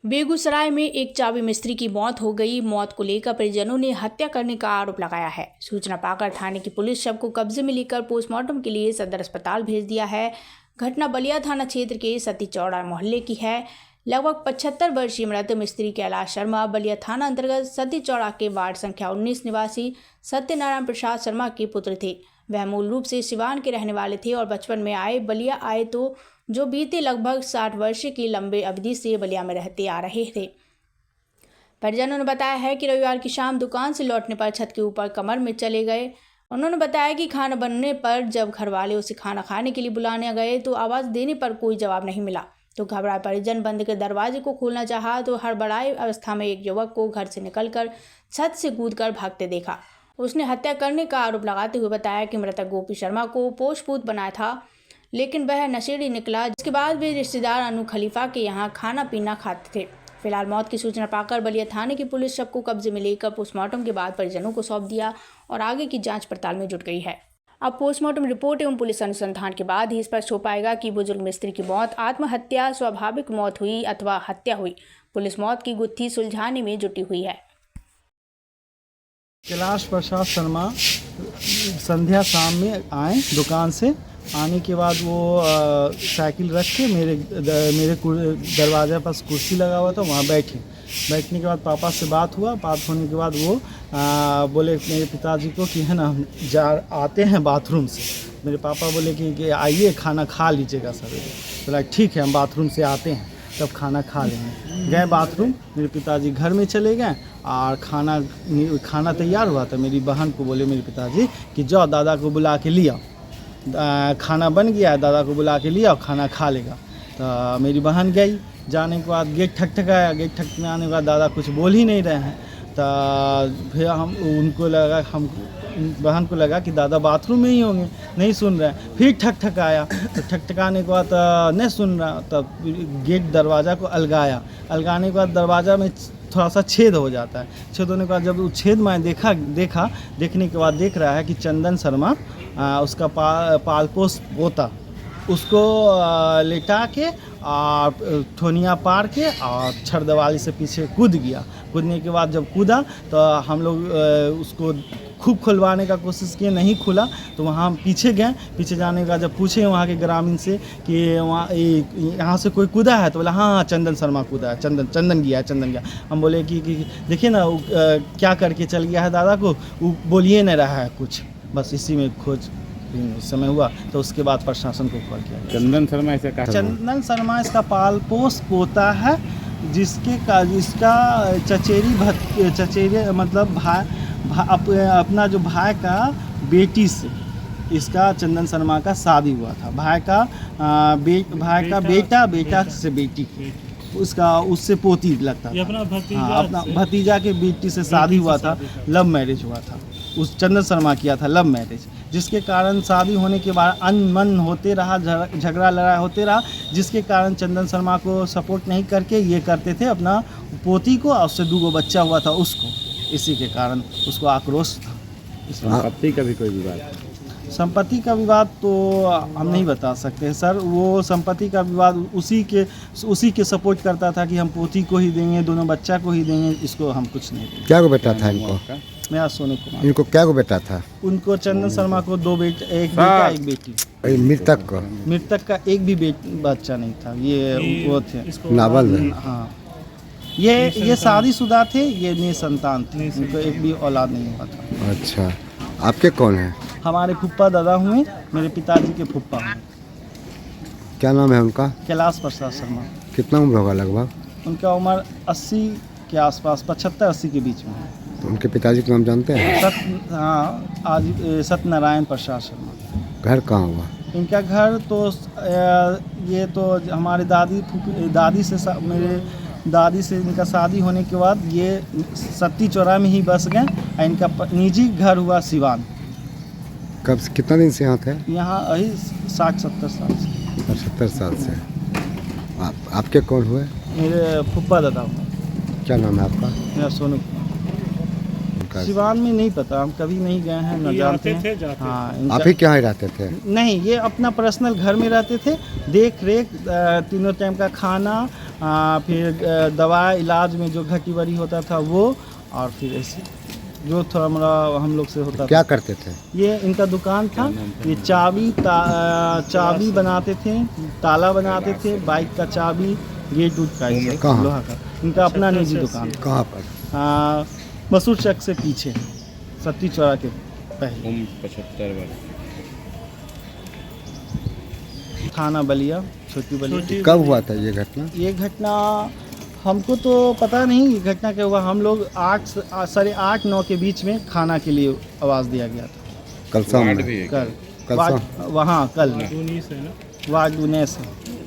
बेगूसराय में एक चाबी मिस्त्री की मौत हो गई। मौत को लेकर परिजनों ने हत्या करने का आरोप लगाया है। सूचना पाकर थाने की पुलिस शव को कब्जे में लेकर पोस्टमार्टम के लिए सदर अस्पताल भेज दिया है। घटना बलिया थाना क्षेत्र के सती चौड़ा मोहल्ले की है। लगभग 75 वर्षीय मृत मिस्त्री कैलाश शर्मा बलिया थाना अंतर्गत सती चौड़ा के वार्ड संख्या 19 निवासी सत्यनारायण प्रसाद शर्मा के पुत्र थे। वह मूल रूप से सिवान के रहने वाले थे और बचपन में बलिया आए तो जो बीते लगभग 60 वर्ष की लंबे अवधि से बलिया में रहते आ रहे थे। परिजनों ने बताया है कि रविवार की शाम दुकान से लौटने पर छत के ऊपर कमर में चले गए। उन्होंने बताया कि खाना बनने पर जब घर वाले उसे खाना खाने के लिए बुलाने गए तो आवाज़ देने पर कोई जवाब नहीं मिला। तो घबराए परिजन बंद के दरवाजे को खोलना चाहा तो हड़बड़ाए अवस्था में एक युवक को घर से निकलकर छत से कूदकर भागते देखा। उसने हत्या करने का आरोप लगाते हुए बताया कि मृतक गोपी शर्मा को पोषपूत बनाया था, लेकिन वह नशेड़ी निकला, जिसके बाद वे रिश्तेदार अनु खलीफा के यहाँ खाना पीना खाते थे। फिलहाल मौत की सूचना पाकर बलिया थाने की पुलिस शव को कब्जे में लेकर पोस्टमार्टम के बाद परिजनों को सौंप दिया और आगे की जांच पड़ताल में जुट गई है। अब पोस्टमार्टम रिपोर्ट एवं पुलिस अनुसंधान के बाद ही स्पष्ट हो पाएगा कि बुजुर्ग मिस्त्री की मौत आत्महत्या, स्वाभाविक मौत हुई अथवा हत्या हुई। पुलिस मौत की गुत्थी सुलझाने में जुटी हुई है। कैलाश प्रसाद शर्मा संध्या शाम में आए दुकान से। आने के बाद वो साइकिल रख के मेरे दरवाजे पास कुर्सी लगा हुआ था, वहाँ बैठे। बैठने के बाद पापा से बात हुआ। बात होने के बाद वो बोले मेरे पिताजी को कि है ना हम आते हैं बाथरूम से। मेरे पापा बोले कि आइए खाना खा लीजिएगा सवेरे। बोला ठीक है हम बाथरूम से आते हैं तब खाना खा लेंगे। गए बाथरूम, मेरे पिताजी घर में चले गए और खाना तैयार हुआ था। मेरी बहन को बोले मेरे पिताजी कि जाओ दादा को बुला के लिया, खाना बन गया, दादा को बुला के लिया, खाना खा लेगा। तो मेरी बहन गई। जाने के बाद गेट ठकठकाया। गेट ठकठकाने के बाद दादा कुछ बोल ही नहीं रहे हैं। तो फिर हम बहन को लगा कि दादा बाथरूम में ही होंगे, नहीं सुन रहे हैं। फिर ठकठकाया तो ठकठकाने के बाद नहीं सुन रहा, तब गेट दरवाज़ा को अलगाया। अलगाने के बाद दरवाज़ा में थोड़ा सा छेद हो जाता है। छेद होने के बाद जब उस छेद में देखने के बाद देख रहा है कि चंदन शर्मा उसका पालपोस पोता उसको लेटा के और ठोनिया पार के और छड़ दीवाली से पीछे कूद गया। कूदने के बाद जब कूदा तो हम लोग उसको खूब खुलवाने का कोशिश किए, नहीं खुला। तो वहाँ हम पीछे गए। पीछे जाने का जब पूछे वहाँ के ग्रामीण से कि वहाँ यहाँ से कोई कूदा है, तो बोला हाँ चंदन शर्मा कूदा है, चंदन गया। हम बोले कि देखिए ना वो क्या करके चल गया है दादा को, वो बोलिए नहीं रहा है कुछ। बस इसी में खोज समय हुआ। तो उसके बाद प्रशासन को कॉल किया। चंदन शर्मा ऐसे कहा? चंदन शर्मा इसका पालपोस पोता है, जिसका चचेरी मतलब अपना जो भाई का बेटी से इसका चंदन शर्मा का शादी हुआ था। भाई का बेटा से बेटी उससे पोती लगता था। अपना भतीजा के बेटी से शादी हुआ था। लव मैरिज हुआ था। उस चंदन शर्मा किया था लव मैरिज, जिसके कारण शादी होने के बाद अनमन होते रहा, झगड़ा लड़ाई होते रहा, जिसके कारण चंदन शर्मा को सपोर्ट नहीं करके ये करते थे अपना पोती को, और उससे 2 बच्चा हुआ था उसको। इसी के कारण उसको आक्रोश था। संपत्ति का भी कोई विवाद? संपत्ति का विवाद तो हम नहीं बता सकते सर। वो संपत्ति का विवाद उसी के सपोर्ट करता था कि हम पोती को ही देंगे, दोनों बच्चा को ही देंगे, इसको हम कुछ नहीं देंगे। क्या को बेटा था इनको? मेरा सोनू कुमार। इनको क्या को बेटा था? उनको चंदन शर्मा को 2 बेटे, एक बेटा एक बेटी। मृतक का एक भी बच्चा नहीं था। ये वो थे नावल। हाँ, ये शादीशुदा थे, ये निसंतान थे, इनको एक भी औलाद नहीं हुआ था। अच्छा, आपके कौन है? हमारे फुप्पा दादा हुए, मेरे पिताजी के फुप्पा हुए। क्या नाम है उनका? कैलाश प्रसाद शर्मा। कितना उम्र होगा लगभग? उनका उम्र 80 के आसपास, 75-80 के बीच में है। तो उनके पिताजी को हम जानते हैं? आज सत्यनारायण प्रसाद शर्मा। घर कहाँ हुआ इनका? घर तो ये तो हमारे मेरे दादी से इनका शादी होने के बाद ये सती चौरा में ही बस गए। इनका निजी घर हुआ सिवान। कब कितना दिन से यहाँ थे? यहाँ 60-70 साल से। 70 साल से। आपके कौन हुए? मेरे फुप्पा दादा हुए। क्या नाम है आपका? मेरा सोनू। का? सिवान में नहीं पता, हम कभी नहीं गए हैं, न जानते हैं। हाँ, इनका- आप ही क्या ही रहते थे? नहीं, ये अपना पर्सनल घर में रहते थे, देख रेख, तीनों टाइम का खाना, फिर दवा इलाज में जो घटी बड़ी होता था वो, और फिर ऐसे जो थोड़ा मोड़ा हम लोग से होता क्या था। करते थे? ये इनका दुकान था, ये चाबी बनाते थे, ताला बनाते थे, बाइक का चाबी, गेट उट का, ये सब कहाँ? लोहा का। इनका अपना निजी दुकान, कहाँ पर? मसूर चक से पीछे, सत्ती चौरा के पहले, 75 वाले। थाना बलिया, छोटी बलिया। कब हुआ था ये घटना? ये घटना हमको तो पता नहीं, ये घटना क्या हुआ। हम लोग 8:30-9 के बीच में खाना के लिए आवाज़ दिया गया था। कल शाम वार्ड में? भी है कल कल वार्ड, शाम? वहाँ कल वार्ड 19 है।